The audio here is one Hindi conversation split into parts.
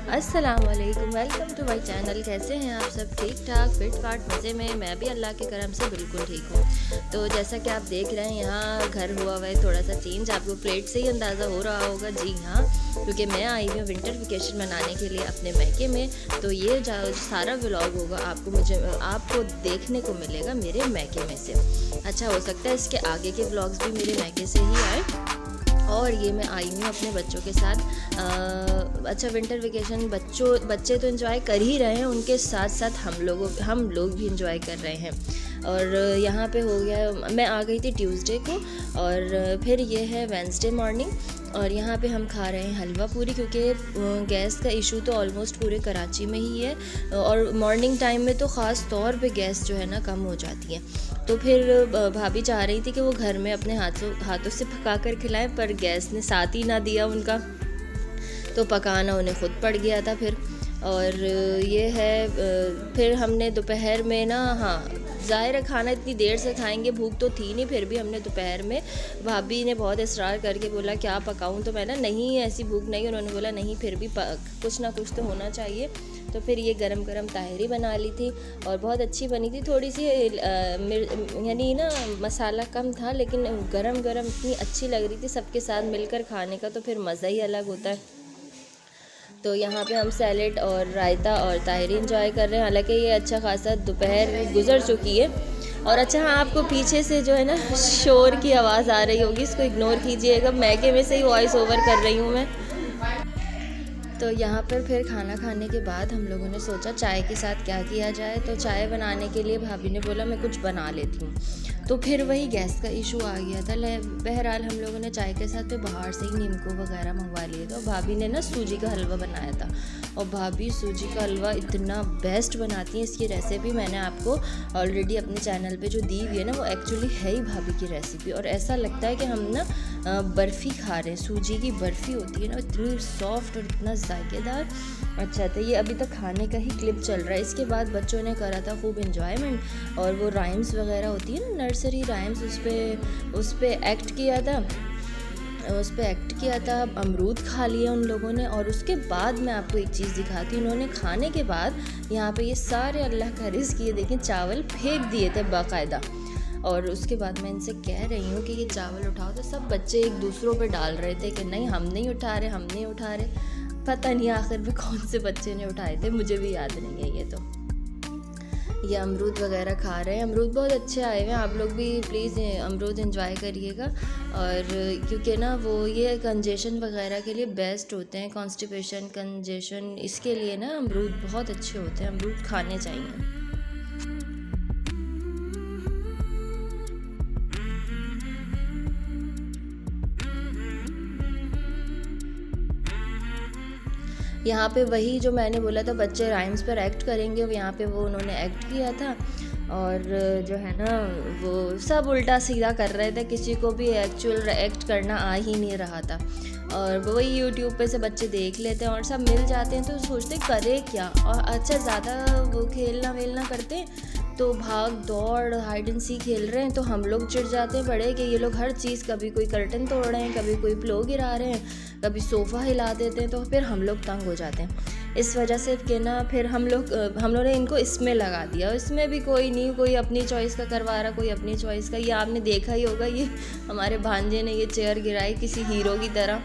अस्सलाम वालेकुम, वेलकम टू माय चैनल। कैसे हैं आप सब? ठीक ठाक, फिट फाट, मज़े में। मैं भी अल्लाह के करम से बिल्कुल ठीक हूँ। तो जैसा कि आप देख रहे हैं, यहाँ घर हुआ हुआ है थोड़ा सा चेंज। आपको प्लेट से ही अंदाज़ा हो रहा होगा। जी हाँ, क्योंकि मैं आई हूँ विंटर वेकेशन मनाने के लिए अपने मैके में। तो ये सारा व्लॉग होगा आपको देखने को मिलेगा मेरे मैके में से। अच्छा, हो सकता है इसके आगे के व्लॉग्स भी मेरे मैके से ही आए। और ये मैं आई हूँ अपने बच्चों के साथ। अच्छा, विंटर वेकेशन बच्चे तो एंजॉय कर ही रहे हैं, उनके साथ साथ हम लोग भी एंजॉय कर रहे हैं। और यहाँ पे हो गया, मैं आ गई थी ट्यूसडे को और फिर ये है वेडनेसडे मॉर्निंग। और यहाँ पे हम खा रहे हैं हलवा पूरी, क्योंकि गैस का इशू तो ऑलमोस्ट पूरे कराची में ही है। और मॉर्निंग टाइम में तो ख़ास तौर पे गैस जो है ना कम हो जाती है। तो फिर भाभी चाह रही थी कि वो घर में अपने हाथों से पका कर खिलाएं, पर गैस ने साथ ही ना दिया उनका, तो पकाना उन्हें ख़ुद पड़ गया था फिर। और ये है, फिर हमने दोपहर में ना, हाँ ज़ाहिर खाना इतनी देर से खाएंगे, भूख तो थी नहीं, फिर भी हमने दोपहर में, भाभी ने बहुत इसरार करके बोला क्या पकाऊं, तो मैंने नहीं ऐसी भूख नहीं, उन्होंने बोला नहीं फिर भी कुछ ना कुछ तो होना चाहिए। तो फिर ये गरम गरम ताहिरी बना ली थी और बहुत अच्छी बनी थी। थोड़ी सी यानी ना मसाला कम था, लेकिन गरम गरम इतनी अच्छी लग रही थी। सबके साथ मिलकर खाने का तो फिर मज़ा ही अलग होता है। तो यहाँ पे हम सैलेड और रायता और ताहिरी इंजॉय कर रहे हैं। हालांकि ये अच्छा खासा दोपहर गुजर चुकी है। और अच्छा हाँ, आपको पीछे से जो है ना शोर की आवाज़ आ रही होगी, इसको इग्नोर कीजिएगा। मैके में से ही वॉइस ओवर कर रही हूँ मैं। तो यहाँ पर फिर खाना खाने के बाद हम लोगों ने सोचा चाय के साथ क्या किया जाए। तो चाय बनाने के लिए भाभी ने बोला मैं कुछ बना लेती हूँ। तो फिर वही गैस का इशू आ गया था। बहरहाल हम लोगों ने चाय के साथ तो बाहर से ही नीमको वगैरह मंगवा लिए थे। और भाभी ने ना सूजी का हलवा बनाया था, और भाभी सूजी का हलवा इतना बेस्ट बनाती हैं। इसकी रेसिपी मैंने आपको ऑलरेडी अपने चैनल पे जो दी हुई है ना, वो एक्चुअली है ही भाभी की रेसिपी। और ऐसा लगता है कि हम ना बर्फ़ी खा रहे हैं। सूजी की बर्फ़ी होती है ना, इतनी सॉफ्ट और इतना जायकेदार। अच्छा, तो ये अभी तक खाने का ही क्लिप चल रहा है। इसके बाद बच्चों ने करा था खूब इन्जॉयमेंट, और वो राइम्स वगैरह होती है ना, नर्सरी राइम्स, उस पर एक्ट किया था। अमरूद खा लिया उन लोगों ने। और उसके बाद मैं आपको एक चीज़ दिखाती हूँ। उन्होंने खाने के बाद यहाँ पे ये सारे अल्लाह का रिज़्क़ किए, देखें चावल फेंक दिए थे बाकायदा। और उसके बाद मैं इनसे कह रही हूँ कि ये चावल उठाओ, तो सब बच्चे एक दूसरों पे डाल रहे थे कि नहीं हम नहीं उठा रहे। पता नहीं आखिर में कौन से बच्चे ने उठाए थे, मुझे भी याद नहीं है। ये अमरूद वगैरह खा रहे हैं। अमरूद बहुत अच्छे आए हुए हैं, आप लोग भी प्लीज़ अमरूद एंजॉय करिएगा। और क्योंकि ना वो ये कंजेशन वगैरह के लिए बेस्ट होते हैं, कॉन्स्टिपेशन, कंजेशन, इसके लिए ना अमरूद बहुत अच्छे होते हैं, अमरूद खाने चाहिए। यहाँ पे वही जो मैंने बोला था बच्चे राइम्स पर एक्ट करेंगे, यहाँ पे वो उन्होंने एक्ट किया था। और जो है ना वो सब उल्टा सीधा कर रहे थे, किसी को भी एक्चुअल एक्ट करना आ ही नहीं रहा था। और वही यूट्यूब पे से बच्चे देख लेते हैं और सब मिल जाते हैं, तो सोचते करे क्या। और अच्छा, ज़्यादा वो खेलना वेलना करते तो भाग दौड़ हाइड एंड सी खेल रहे हैं, तो हम लोग चिढ़ जाते हैं बड़े कि ये लोग हर चीज़, कभी कोई कर्टन तोड़ रहे हैं, कभी कोई प्लो गिरा रहे हैं, कभी सोफ़ा हिला देते हैं। तो फिर हम लोग तंग हो जाते हैं इस वजह से कि ना, फिर हम लोगों ने इनको इसमें लगा दिया। इसमें भी कोई नहीं, कोई अपनी चॉइस का करवा रहा, कोई अपनी चॉइस का। ये आपने देखा ही होगा, ये हमारे भांजे ने ये चेयर गिराई किसी हीरो की तरह,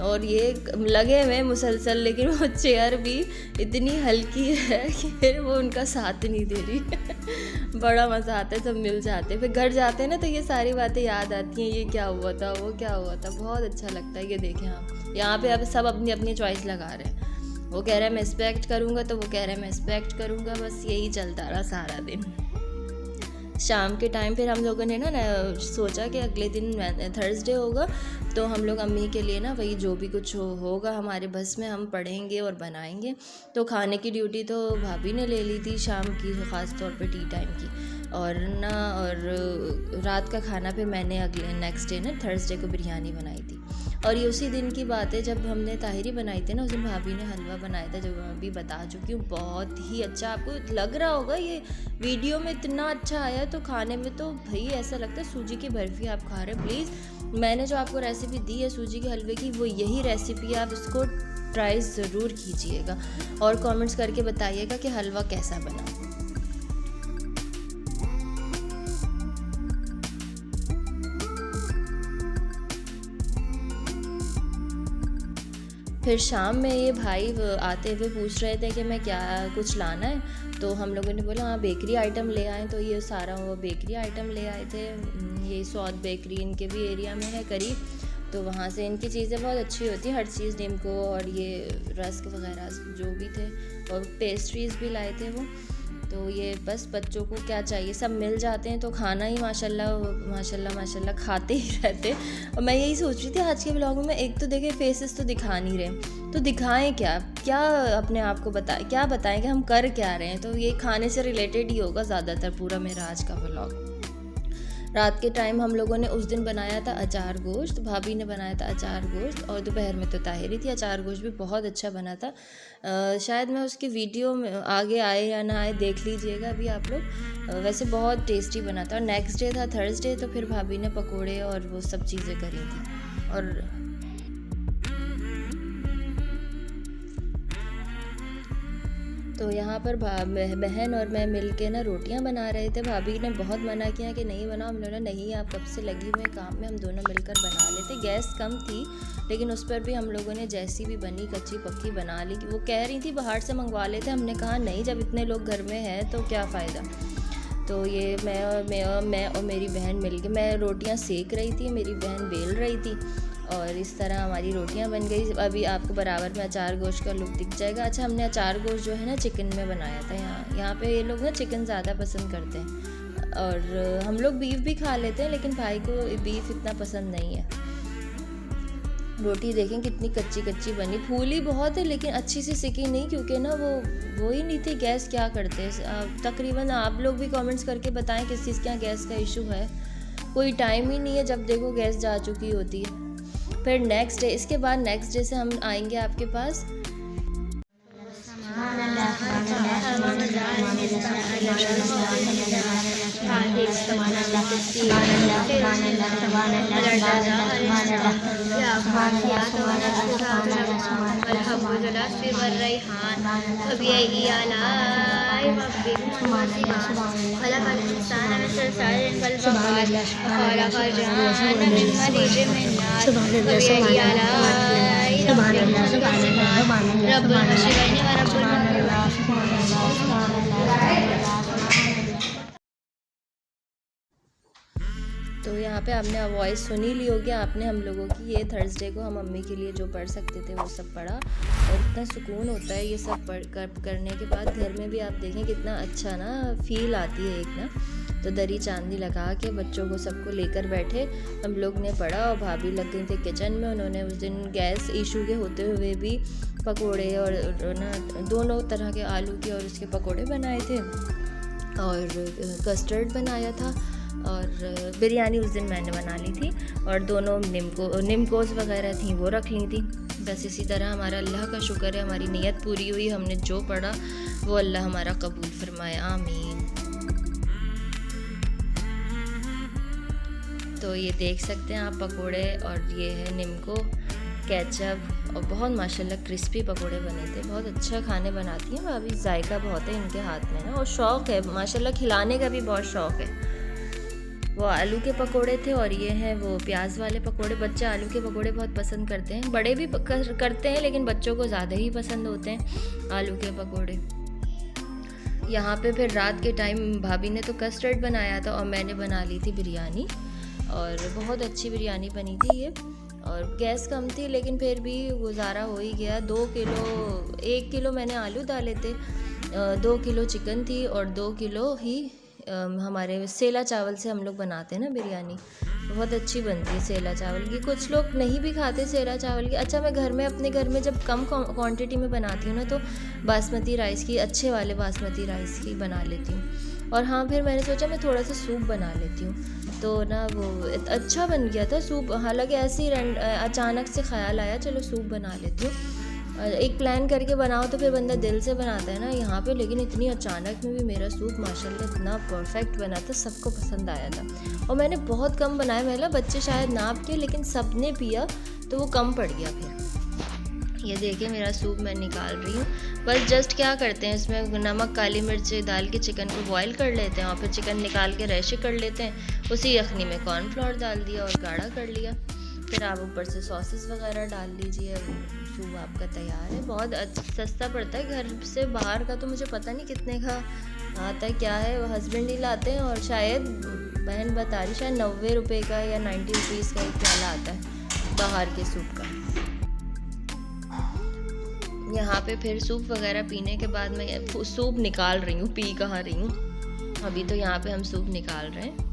और ये लगे हुए मुसलसल, लेकिन वो चेयर भी इतनी हल्की है कि फिर वो उनका साथ नहीं दे रही। बड़ा मज़ा आता है, सब मिल जाते हैं। फिर घर जाते हैं ना, तो ये सारी बातें याद आती हैं, ये क्या हुआ था, वो क्या हुआ था। बहुत अच्छा लगता है। ये देखें आप, यहाँ पे अब सब अपनी अपनी चॉइस लगा रहे हैं। वो कह रहा है मैं इस पर एक्ट करूँगा, तो वो कह रहा है मैं इस पर एक्ट करूँगा। बस यही चलता रहा सारा दिन। शाम के टाइम फिर हम लोगों ने ना सोचा कि अगले दिन थर्सडे होगा, तो हम लोग अम्मी के लिए ना वही जो भी कुछ होगा हमारे बस में, हम पढ़ेंगे और बनाएंगे। तो खाने की ड्यूटी तो भाभी ने ले ली थी शाम की, ख़ास तौर पे टी टाइम की। और रात का खाना फिर मैंने अगले नेक्स्ट डे ना थर्सडे को बिरयानी बनाई थी। और ये उसी दिन की बात है जब हमने ताहिरी बनाई थी ना, उस दिन भाभी ने हलवा बनाया था, जो मैं अभी बता चुकी हूँ। बहुत ही अच्छा, आपको लग रहा होगा ये वीडियो में इतना अच्छा आया, तो खाने में तो भाई ऐसा लगता है सूजी की बर्फ़ी आप खा रहे हैं। प्लीज़, मैंने जो आपको रेसिपी दी है सूजी के हलवे की, वो यही रेसिपी, आप इसको ट्राई ज़रूर कीजिएगा और कमेंट्स करके बताइएगा कि हलवा कैसा बना। फिर शाम में ये भाई आते हुए पूछ रहे थे कि मैं क्या कुछ लाना है, तो हम लोगों ने बोला हाँ बेकरी आइटम ले आए। तो ये सारा वो बेकरी आइटम ले आए थे। ये सौद बेकरी इनके भी एरिया में है करीब, तो वहाँ से इनकी चीज़ें बहुत अच्छी होती हैं, हर चीज़ निम्को और ये रस्क वगैरह जो भी थे, और पेस्ट्रीज़ भी लाए थे वो। तो ये बस बच्चों को क्या चाहिए सब मिल जाते हैं, तो खाना ही माशाल्लाह माशाल्लाह माशाल्लाह खाते ही रहते। और मैं यही सोच रही थी आज के व्लॉग में, एक तो देखे फेसेस तो दिखा नहीं रहे, तो दिखाएं क्या क्या अपने आप को क्या बताएं कि हम कर क्या रहे हैं। तो ये खाने से रिलेटेड ही होगा ज़्यादातर पूरा मेरा आज का व्लॉग। रात के टाइम हम लोगों ने उस दिन बनाया था अचार गोश्त, भाभी ने बनाया था अचार गोश्त, और दोपहर में तो ताहिरी थी। अचार गोश्त भी बहुत अच्छा बना था। शायद मैं उसकी वीडियो में आगे आए या ना आए देख लीजिएगा अभी आप लोग। वैसे बहुत टेस्टी बना था। और नेक्स्ट डे था थर्सडे, तो फिर भाभी ने पकोड़े और वो सब चीज़ें करी थी। और तो यहाँ पर बहन और मैं मिल के ना रोटियाँ बना रहे थे। भाभी ने बहुत मना किया कि नहीं बनाओ, हम लोगों ने नहीं, आप कब से लगी हुई काम में, हम दोनों मिलकर बना लेते। गैस कम थी लेकिन उस पर भी हम लोगों ने जैसी भी बनी कच्ची पक्की बना ली। वो कह रही थी बाहर से मंगवा लेते, हमने कहा नहीं, जब इतने लोग घर में हैं तो क्या फ़ायदा। तो ये मैं और मेरी बहन मिल के, मैं रोटियाँ सेक रही थी, मेरी बहन बेल रही थी, और इस तरह हमारी रोटियां बन गई। अभी आपको बराबर में अचार गोश्त का लुक दिख जाएगा। अच्छा, हमने अचार गोश्त जो है ना चिकन में बनाया था। यहाँ पे ये लोग ना चिकन ज़्यादा पसंद करते हैं, और हम लोग बीफ भी खा लेते हैं, लेकिन भाई को बीफ इतना पसंद नहीं है। रोटी देखें कितनी कच्ची कच्ची बनी, फूली बहुत है लेकिन अच्छी सी सिकी नहीं, क्योंकि ना वो ही नहीं थी। गैस क्या करते हैं, तकरीबन आप लोग भी कमेंट्स करके बताएं किस चीज़ का गैस का इशू है। कोई टाइम ही नहीं है, जब देखो गैस जा चुकी होती है। फिर नेक्स्ट डे, इसके बाद नेक्स्ट डे से हम आएंगे आपके पास। तो यहाँ पे आपने वॉइस सुन ही ली होगी आपने हम लोगों की। ये थर्सडे को हम मम्मी के लिए जो पढ़ सकते थे वो सब पढ़ा, और इतना सुकून होता है ये सब करने के बाद। घर में भी आप देखें कितना अच्छा ना फील आती है एक ना। तो दरी चांदी लगा के बच्चों को सबको लेकर बैठे, हम लोग ने पढ़ा, और भाभी लग गई थी किचन में। उन्होंने उस दिन गैस इशू के होते हुए भी पकोड़े और ना दोनों तरह के आलू के और उसके पकोड़े बनाए थे, और कस्टर्ड बनाया था, और बिरयानी उस दिन मैंने बना ली थी, और दोनों निम्कोस वगैरह थी वो रख ली थी। बस इसी तरह हमारा अल्लाह का शुक्र है, हमारी नीयत पूरी हुई। हमने जो पढ़ा वो अल्लाह हमारा कबूल फरमाए, आमीन। तो ये देख सकते हैं आप पकोड़े, और ये है निम्को, केचप, और बहुत माशाल्लाह क्रिस्पी पकोड़े बने थे। बहुत अच्छा खाने बनाती हैं भाभी, जायका बहुत है इनके हाथ में ना, और शौक़ है माशाल्लाह, खिलाने का भी बहुत शौक़ है। वो आलू के पकोड़े थे, और ये हैं वो प्याज वाले पकोड़े। बच्चे आलू के पकोड़े बहुत पसंद करते हैं, बड़े भी करते हैं, लेकिन बच्चों को ज़्यादा ही पसंद होते हैं आलू के पकोड़े। यहाँ पे फिर रात के टाइम भाभी ने तो कस्टर्ड बनाया था, और मैंने बना ली थी बिरयानी, और बहुत अच्छी बिरयानी बनी थी ये। और गैस कम थी लेकिन फिर भी गुजारा हो ही गया। 1 किलो मैंने आलू डाले थे, 2 किलो चिकन थी, और 2 किलो ही हमारे सेला चावल से हम लोग बनाते हैं ना बिरयानी, बहुत अच्छी बनती है सेला चावल की। कुछ लोग नहीं भी खाते सेला चावल की। अच्छा, मैं घर में अपने घर में जब कम क्वांटिटी में बनाती हूँ ना, तो बासमती राइस की, अच्छे वाले बासमती राइस की बना लेती हूँ। और हाँ, फिर मैंने सोचा मैं थोड़ा सा सूप बना लेती हूँ, तो ना वो अच्छा बन गया था सूप। हालांकि ऐसे ही अचानक से ख्याल आया चलो सूप बना लेती हूँ। एक प्लान करके बनाओ तो फिर बंदा दिल से बनाता है ना यहाँ पे, लेकिन इतनी अचानक में भी मेरा सूप माशाल्लाह इतना परफेक्ट बना था, सबको पसंद आया था। और मैंने बहुत कम बनाया, मतलब बच्चे शायद नाप के, लेकिन सब ने पिया तो वो कम पड़ गया फिर। ये देखिए मेरा सूप मैं निकाल रही हूँ। बस जस्ट क्या करते हैं, इसमें नमक काली मिर्च डाल के चिकन को बॉईल कर लेते हैं और फिर चिकन निकाल के रैशे कर लेते हैं। उसी यखनी में कॉर्नफ्लोर डाल दिया और गाढ़ा कर लिया। फिर आप ऊपर से सॉसेस वगैरह डाल लीजिए, सूप आपका तैयार है। बहुत सस्ता पड़ता है, घर से बाहर का तो मुझे पता नहीं कितने का आता है, क्या है, वो हस्बैंड ही लाते हैं। और शायद बहन बता रही शायद 90 रुपये का या 90 रुपीज़ का एक प्याला आता है बाहर के सूप का। यहाँ पे फिर सूप वगैरह पीने के बाद मैं सूप निकाल रही हूँ, पी कहाँ रही हूँ, अभी तो यहाँ पे हम सूप निकाल रहे हैं।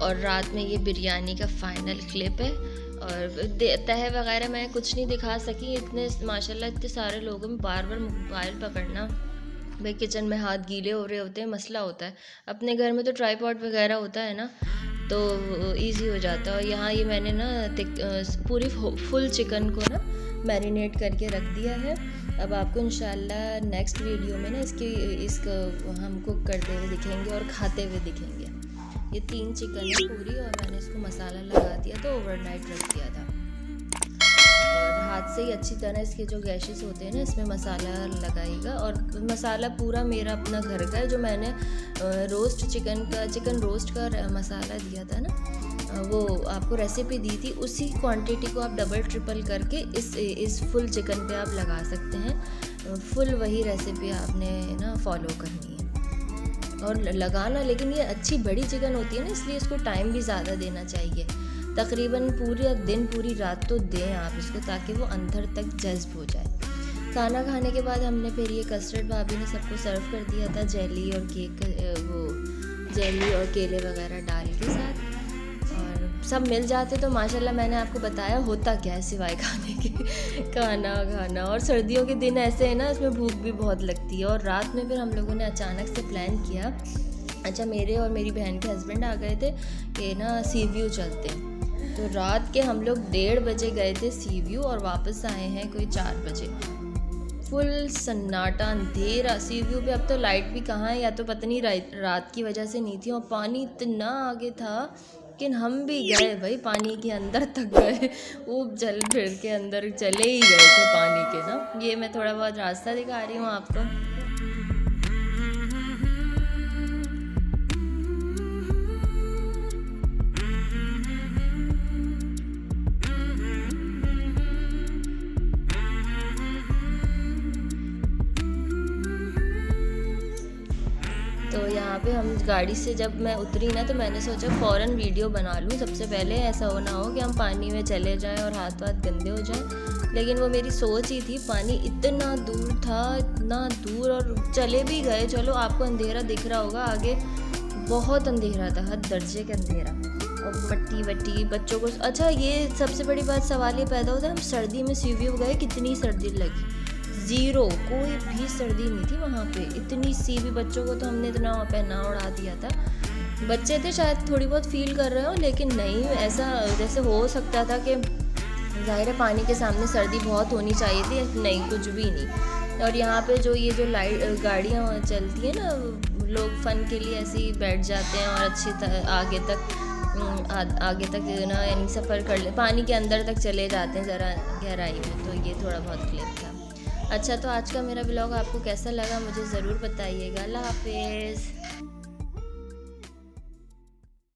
और रात में ये बिरयानी का फाइनल क्लिप है। और तह वगैरह मैं कुछ नहीं दिखा सकी, इतने माशाल्लाह इतने सारे लोगों में बार बार मोबाइल पकड़ना, भाई किचन में हाथ गीले हो रहे होते हैं, मसला होता है। अपने घर में तो ट्राईपॉड वगैरह होता है ना, तो इजी हो जाता है। और यहाँ ये मैंने ना पूरी फुल चिकन को ना मैरिनेट करके रख दिया है। अब आपको इंशाल्लाह नेक्स्ट वीडियो में ना इसको हम कुक करते हुए दिखेंगे और खाते हुए दिखेंगे। ये 3 चिकन है पूरी, और मैंने इसको मसाला लगा दिया तो ओवरनाइट रख दिया था। और हाथ से ही अच्छी तरह इसके जो गैशेस होते हैं ना, इसमें मसाला लगाएगा। और मसाला पूरा मेरा अपना घर का है, जो मैंने चिकन रोस्ट का मसाला दिया था ना, वो आपको रेसिपी दी थी, उसी क्वांटिटी को आप डबल ट्रिपल करके इस फुल चिकन पे आप लगा सकते हैं। फुल वही रेसिपी आपने ना फॉलो करनी है और लगाना। लेकिन ये अच्छी बड़ी चिकन होती है ना, इसलिए इसको टाइम भी ज़्यादा देना चाहिए। तकरीबन पूरे दिन पूरी रात तो दें आप इसको, ताकि वो अंदर तक जज्ब हो जाए। खाना खाने के बाद हमने फिर ये कस्टर्ड भाभी ने सबको सर्व कर दिया था, जेली और जेली और केले वगैरह डाल के साथ। और सब मिल जाते तो माशाल्लाह मैंने आपको बताया होता क्या है सिवाय खाने के खाना। और सर्दियों के दिन ऐसे है ना, इसमें भूख भी बहुत लगती है। और रात में फिर हम लोगों ने अचानक से प्लान किया, अच्छा मेरे और मेरी बहन के हस्बैंड आ गए थे कि ना सी व्यू चलते हैं। तो रात के हम लोग 1:30 बजे गए थे सी व्यू और वापस आए हैं कोई 4 बजे। फुल सन्नाटा अंधेरा सी व्यू पे। अब तो लाइट भी कहाँ है, या तो पता नहीं रात की वजह से नहीं थी। और पानी इतना आगे था, लेकिन हम भी गए भाई, पानी के अंदर तक गए, ऊब चल फिर के अंदर चले ही गए थे पानी के ना। ये मैं थोड़ा बहुत रास्ता दिखा रही हूँ आपको। तो यहाँ पे हम गाड़ी से जब मैं उतरी ना, तो मैंने सोचा फ़ौरन वीडियो बना लूँ सबसे पहले, ऐसा हो ना हो कि हम पानी में चले जाएं और हाथ गंदे हो जाएं। लेकिन वो मेरी सोच ही थी, पानी इतना दूर था, इतना दूर, और चले भी गए। चलो आपको अंधेरा दिख रहा होगा आगे, बहुत अंधेरा था, हद दर्जे का अंधेरा। और मट्टी वट्टी बच्चों को। अच्छा ये सबसे बड़ी बात, सवाल ये पैदा होता है, हम सर्दी में सी व्यू गए, कितनी सर्दी लगी? 0, कोई भी सर्दी नहीं थी वहाँ पे। इतनी सी भी, बच्चों को तो हमने इतना पहना उड़ा दिया था। बच्चे थे शायद थोड़ी बहुत फील कर रहे हो, लेकिन नहीं, ऐसा जैसे हो सकता था कि ज़ाहिर है पानी के सामने सर्दी बहुत होनी चाहिए थी, नहीं, कुछ भी नहीं। और यहाँ पे जो ये जो लाइट गाड़ियाँ चलती हैं ना, लोग फ़न के लिए ऐसे ही बैठ जाते हैं और अच्छी आगे तक ना यानी सफ़र कर ले, पानी के अंदर तक चले जाते हैं ज़रा गहराई में। तो ये थोड़ा बहुत क्लिप था। अच्छा, तो आज का मेरा ब्लॉग आपको कैसा लगा मुझे ज़रूर बताइएगा। अल्लाह हाफिज़।